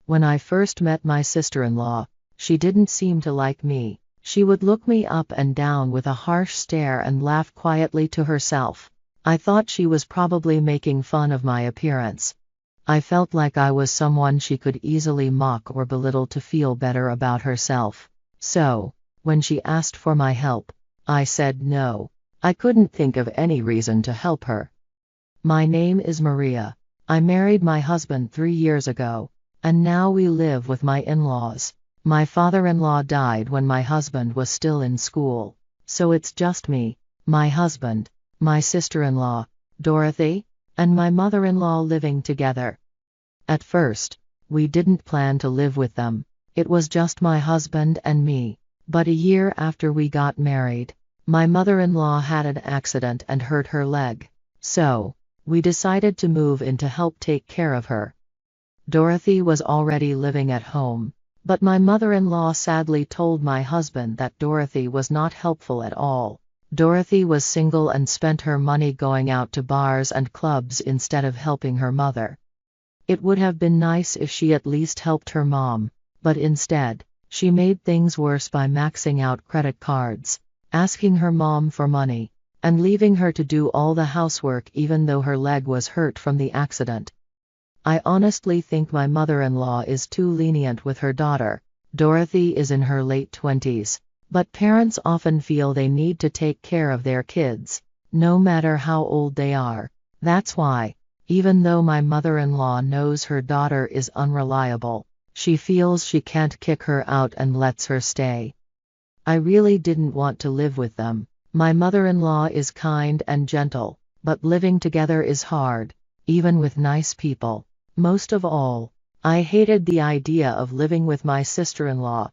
When I first met my sister-in-law, she didn't seem to like me. She would look me up and down with a harsh stare and laugh quietly to herself. I thought she was probably making fun of my appearance. I felt like I was someone she could easily mock or belittle to feel better about herself. So, when she asked for my help, I said no. I couldn't think of any reason to help her. My name is Maria. I married my husband 3 years ago, and now we live with my in-laws. My father-in-law died when my husband was still in school, so it's just me, my husband, my sister-in-law, Dorothy, and my mother-in-law living together. At first, we didn't plan to live with them. It was just my husband and me. But a year after we got married, my mother-in-law had an accident and hurt her leg. So, we decided to move in to help take care of her. Dorothy was already living at home, but my mother-in-law sadly told my husband that Dorothy was not helpful at all. Dorothy was single and spent her money going out to bars and clubs instead of helping her mother. It would have been nice if she at least helped her mom, but instead, she made things worse by maxing out credit cards, asking her mom for money, and leaving her to do all the housework even though her leg was hurt from the accident. I honestly think my mother-in-law is too lenient with her daughter. Dorothy is in her late 20s, but parents often feel they need to take care of their kids, no matter how old they are. That's why, even though my mother-in-law knows her daughter is unreliable, she feels she can't kick her out and lets her stay. I really didn't want to live with them. My mother-in-law is kind and gentle, but living together is hard, even with nice people. Most of all, I hated the idea of living with my sister-in-law.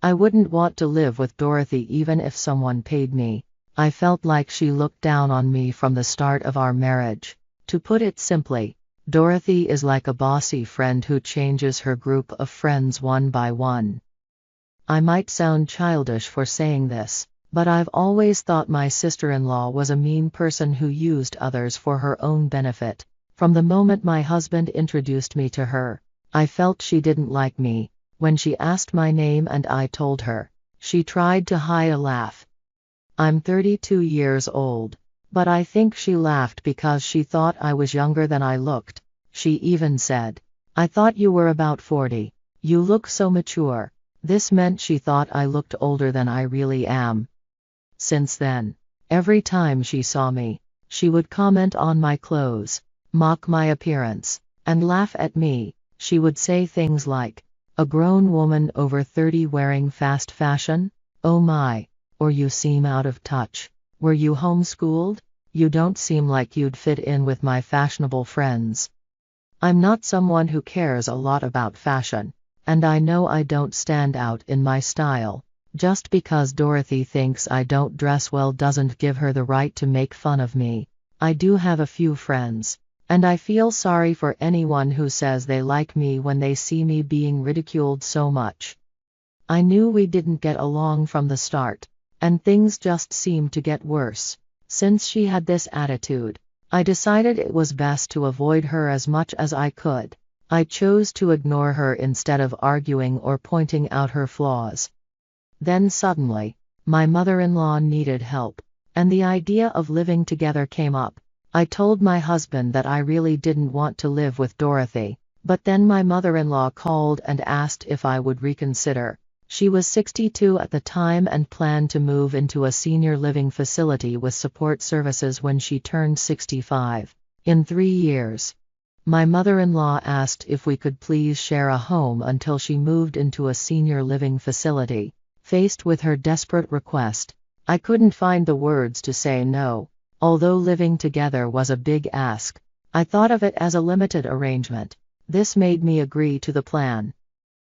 I wouldn't want to live with Dorothy even if someone paid me. I felt like she looked down on me from the start of our marriage. To put it simply, Dorothy is like a bossy friend who changes her group of friends one by one. I might sound childish for saying this, but I've always thought my sister-in-law was a mean person who used others for her own benefit. From the moment my husband introduced me to her, I felt she didn't like me. When she asked my name and I told her, she tried to hide a laugh. I'm 32 years old, but I think she laughed because she thought I was younger than I looked. She even said, "I thought you were about 40. You look so mature." This meant she thought I looked older than I really am. Since then, every time she saw me, she would comment on my clothes, mock my appearance, and laugh at me. She would say things like, "A grown woman over 30 wearing fast fashion? Oh my. Or you seem out of touch. Were you homeschooled? You don't seem like you'd fit in with my fashionable friends." I'm not someone who cares a lot about fashion, and I know I don't stand out in my style. Just because Dorothy thinks I don't dress well doesn't give her the right to make fun of me. I do have a few friends, and I feel sorry for anyone who says they like me when they see me being ridiculed so much. I knew we didn't get along from the start, and things just seemed to get worse. Since she had this attitude, I decided it was best to avoid her as much as I could. I chose to ignore her instead of arguing or pointing out her flaws. Then suddenly, my mother-in-law needed help, and the idea of living together came up. I told my husband that I really didn't want to live with Dorothy, but then my mother-in-law called and asked if I would reconsider. She was 62 at the time and planned to move into a senior living facility with support services when she turned 65. In 3 years. My mother-in-law asked if we could please share a home until she moved into a senior living facility. Faced with her desperate request, I couldn't find the words to say no. Although living together was a big ask, I thought of it as a limited arrangement. This made me agree to the plan.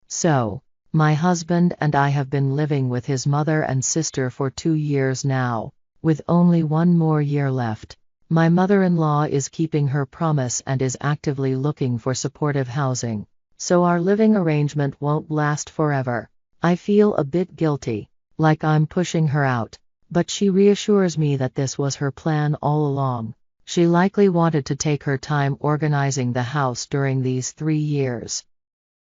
So, my husband and I have been living with his mother and sister for 2 years now, with only 1 more year left. My mother-in-law is keeping her promise and is actively looking for supportive housing, so our living arrangement won't last forever. I feel a bit guilty, like I'm pushing her out, but she reassures me that this was her plan all along. She likely wanted to take her time organizing the house during these 3 years.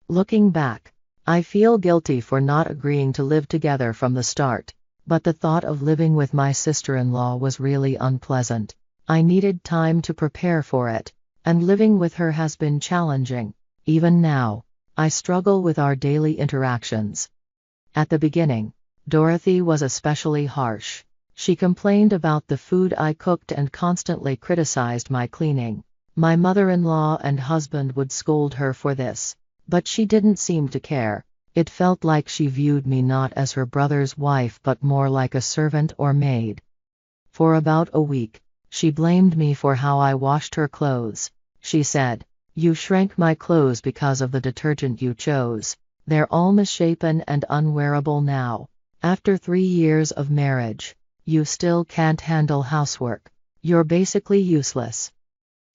Looking back, I feel guilty for not agreeing to live together from the start, but the thought of living with my sister-in-law was really unpleasant. I needed time to prepare for it, and living with her has been challenging. Even now, I struggle with our daily interactions. At the beginning, Dorothy was especially harsh. She complained about the food I cooked and constantly criticized my cleaning. My mother-in-law and husband would scold her for this, but she didn't seem to care. It felt like she viewed me not as her brother's wife but more like a servant or maid. For about a week, she blamed me for how I washed her clothes. She said, "You shrank my clothes because of the detergent you chose. They're all misshapen and unwearable now. After 3 years of marriage, you still can't handle housework. You're basically useless."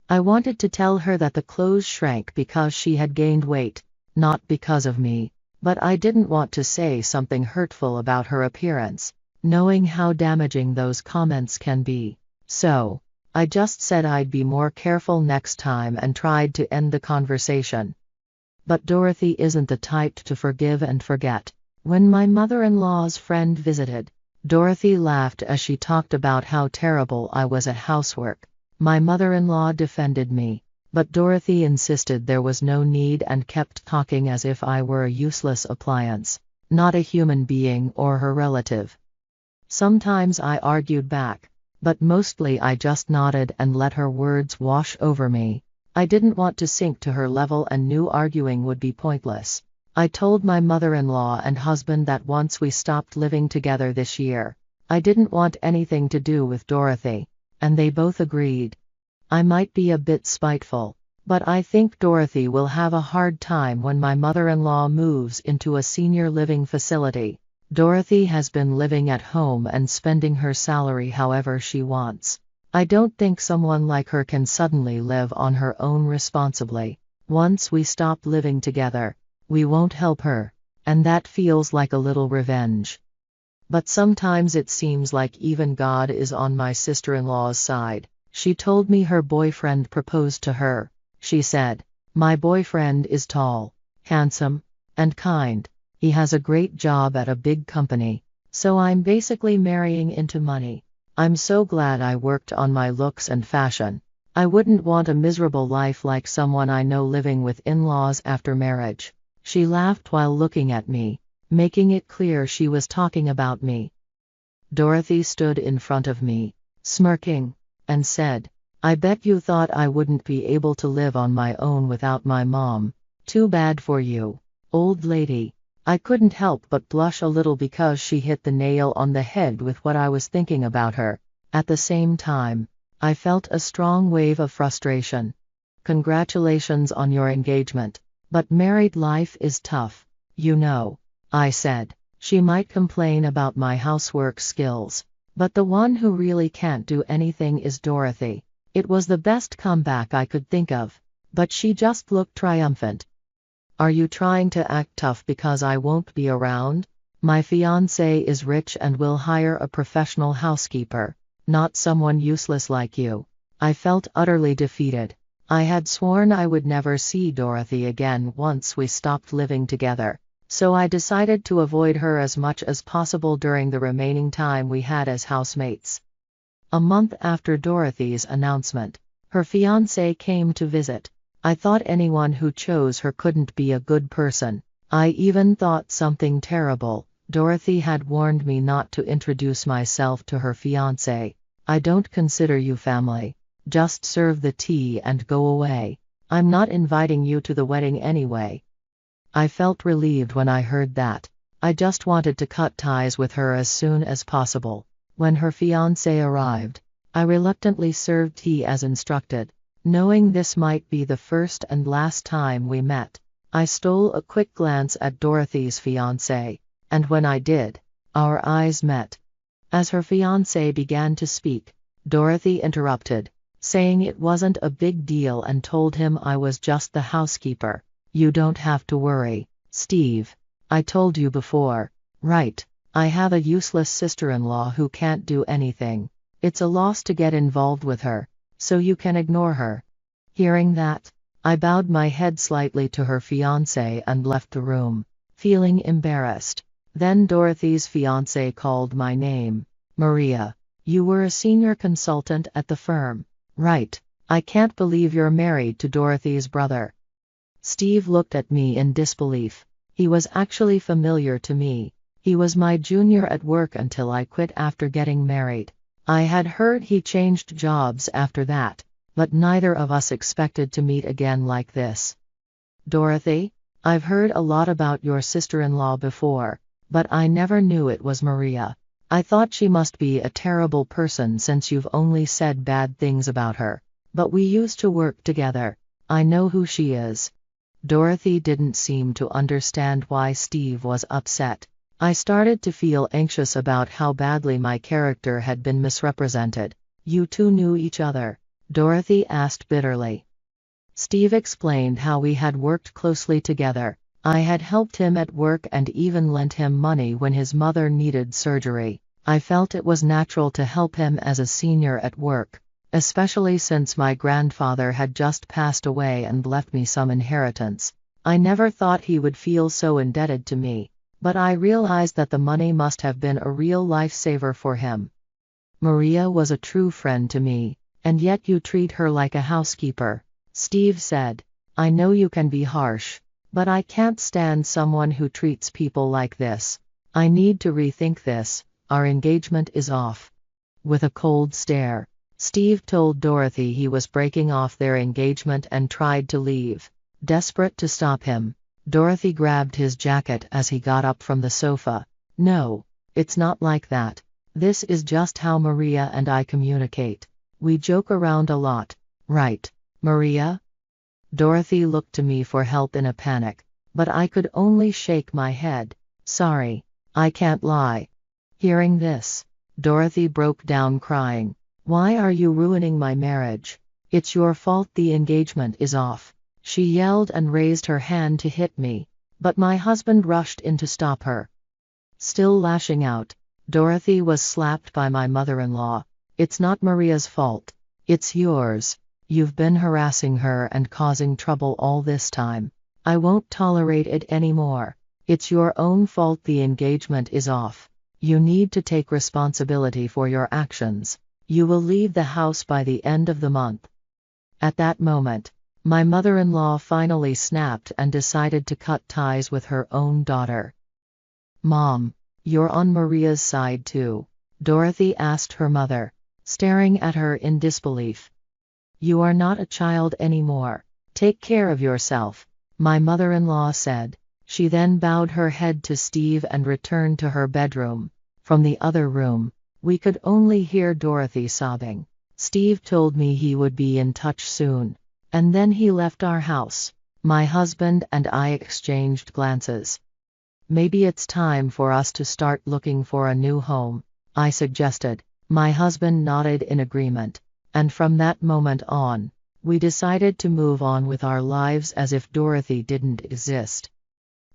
I wanted to tell her that the clothes shrank because she had gained weight, not because of me, but I didn't want to say something hurtful about her appearance, knowing how damaging those comments can be. So, I just said I'd be more careful next time and tried to end the conversation. But Dorothy isn't the type to forgive and forget. When my mother-in-law's friend visited, Dorothy laughed as she talked about how terrible I was at housework. My mother-in-law defended me, but Dorothy insisted there was no need and kept talking as if I were a useless appliance, not a human being or her relative. Sometimes I argued back, but mostly I just nodded and let her words wash over me. I didn't want to sink to her level and knew arguing would be pointless. I told my mother-in-law and husband that once we stopped living together this year, I didn't want anything to do with Dorothy, and they both agreed. I might be a bit spiteful, but I think Dorothy will have a hard time when my mother-in-law moves into a senior living facility. Dorothy has been living at home and spending her salary however she wants. I don't think someone like her can suddenly live on her own responsibly. Once we stop living together, we won't help her, and that feels like a little revenge. But sometimes it seems like even God is on my sister-in-law's side. She told me her boyfriend proposed to her. She said, "My boyfriend is tall, handsome, and kind. He has a great job at a big company, so I'm basically marrying into money. I'm so glad I worked on my looks and fashion. I wouldn't want a miserable life like someone I know living with in-laws after marriage." She laughed while looking at me, making it clear she was talking about me. Dorothy stood in front of me, smirking, and said, "I bet you thought I wouldn't be able to live on my own without my mom. Too bad for you, old lady." I couldn't help but blush a little because she hit the nail on the head with what I was thinking about her. At the same time, I felt a strong wave of frustration. "Congratulations on your engagement. But married life is tough, you know," I said. She might complain about my housework skills, but the one who really can't do anything is Dorothy. It was the best comeback I could think of, but she just looked triumphant. "Are you trying to act tough because I won't be around? My fiancé is rich and will hire a professional housekeeper, not someone useless like you." I felt utterly defeated. I had sworn I would never see Dorothy again once we stopped living together, so I decided to avoid her as much as possible during the remaining time we had as housemates. A month after Dorothy's announcement, her fiancé came to visit. I thought anyone who chose her couldn't be a good person. I even thought something terrible. Dorothy had warned me not to introduce myself to her fiancé. "I don't consider you family. Just serve the tea and go away. I'm not inviting you to the wedding anyway." I felt relieved when I heard that. I just wanted to cut ties with her as soon as possible. When her fiancé arrived, I reluctantly served tea as instructed. Knowing this might be the first and last time we met, I stole a quick glance at Dorothy's fiancé, and when I did, our eyes met. As her fiancé began to speak, Dorothy interrupted, saying it wasn't a big deal and told him I was just the housekeeper. "You don't have to worry, Steve. I told you before, right? I have a useless sister-in-law who can't do anything. It's a loss to get involved with her, so you can ignore her." Hearing that, I bowed my head slightly to her fiancé and left the room, feeling embarrassed. Then Dorothy's fiancé called my name. Maria, you were a senior consultant at the firm, right? I can't believe you're married to Dorothy's brother. Steve looked at me in disbelief. He was actually familiar to me. He was my junior at work until I quit after getting married. I had heard he changed jobs after that, but neither of us expected to meet again like this. Dorothy, I've heard a lot about your sister-in-law before, but I never knew it was Maria. I thought she must be a terrible person since you've only said bad things about her. But we used to work together. I know who she is. Dorothy didn't seem to understand why Steve was upset. I started to feel anxious about how badly my character had been misrepresented. You two knew each other? Dorothy asked bitterly. Steve explained how we had worked closely together. I had helped him at work and even lent him money when his mother needed surgery. I felt it was natural to help him as a senior at work, especially since my grandfather had just passed away and left me some inheritance. I never thought he would feel so indebted to me, but I realized that the money must have been a real lifesaver for him. Maria was a true friend to me, and yet you treat her like a housekeeper, Steve said. I know you can be harsh, but I can't stand someone who treats people like this. I need to rethink this. Our engagement is off. With a cold stare, Steve told Dorothy he was breaking off their engagement and tried to leave. Desperate to stop him, Dorothy grabbed his jacket as he got up from the sofa. No, it's not like that. This is just how Maria and I communicate. We joke around a lot, right, Maria? Dorothy looked to me for help in a panic, but I could only shake my head. Sorry, I can't lie. Hearing this, Dorothy broke down crying. Why are you ruining my marriage? It's your fault the engagement is off. She yelled and raised her hand to hit me, but my husband rushed in to stop her. Still lashing out, Dorothy was slapped by my mother-in-law. It's not Maria's fault. It's yours. You've been harassing her and causing trouble all this time. I won't tolerate it anymore. It's your own fault the engagement is off. You need to take responsibility for your actions. You will leave the house by the end of the month. At that moment, my mother-in-law finally snapped and decided to cut ties with her own daughter. Mom, you're on Maria's side too? Dorothy asked her mother, staring at her in disbelief. You are not a child anymore. Take care of yourself, my mother-in-law said. She then bowed her head to Steve and returned to her bedroom. From the other room, we could only hear Dorothy sobbing. Steve told me he would be in touch soon, and then he left our house. My husband and I exchanged glances. Maybe it's time for us to start looking for a new home, I suggested. My husband nodded in agreement, and from that moment on, we decided to move on with our lives as if Dorothy didn't exist.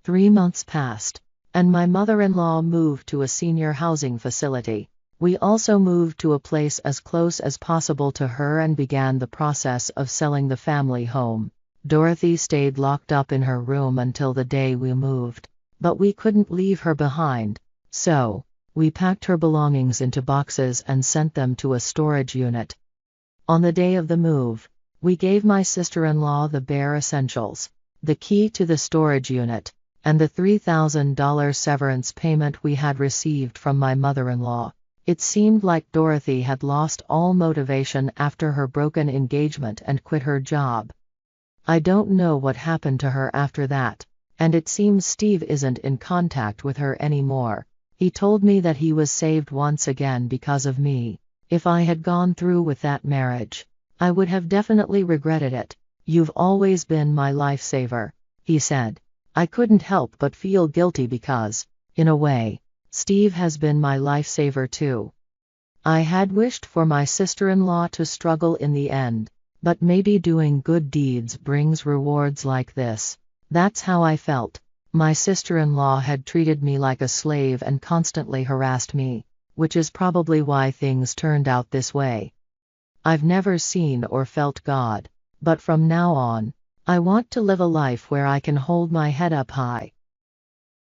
3 months passed, and my mother-in-law moved to a senior housing facility. We also moved to a place as close as possible to her and began the process of selling the family home. Dorothy stayed locked up in her room until the day we moved, but we couldn't leave her behind, so we packed her belongings into boxes and sent them to a storage unit. On the day of the move, we gave my sister-in-law the bare essentials, the key to the storage unit, and the $3,000 severance payment we had received from my mother-in-law. It seemed like Dorothy had lost all motivation after her broken engagement and quit her job. I don't know what happened to her after that, and it seems Steve isn't in contact with her anymore. He told me that he was saved once again because of me. If I had gone through with that marriage, I would have definitely regretted it. You've always been my lifesaver, he said. I couldn't help but feel guilty because, in a way, Steve has been my lifesaver too. I had wished for my sister-in-law to struggle in the end, but maybe doing good deeds brings rewards like this. That's how I felt. My sister-in-law had treated me like a slave and constantly harassed me, which is probably why things turned out this way. I've never seen or felt God, but from now on, I want to live a life where I can hold my head up high,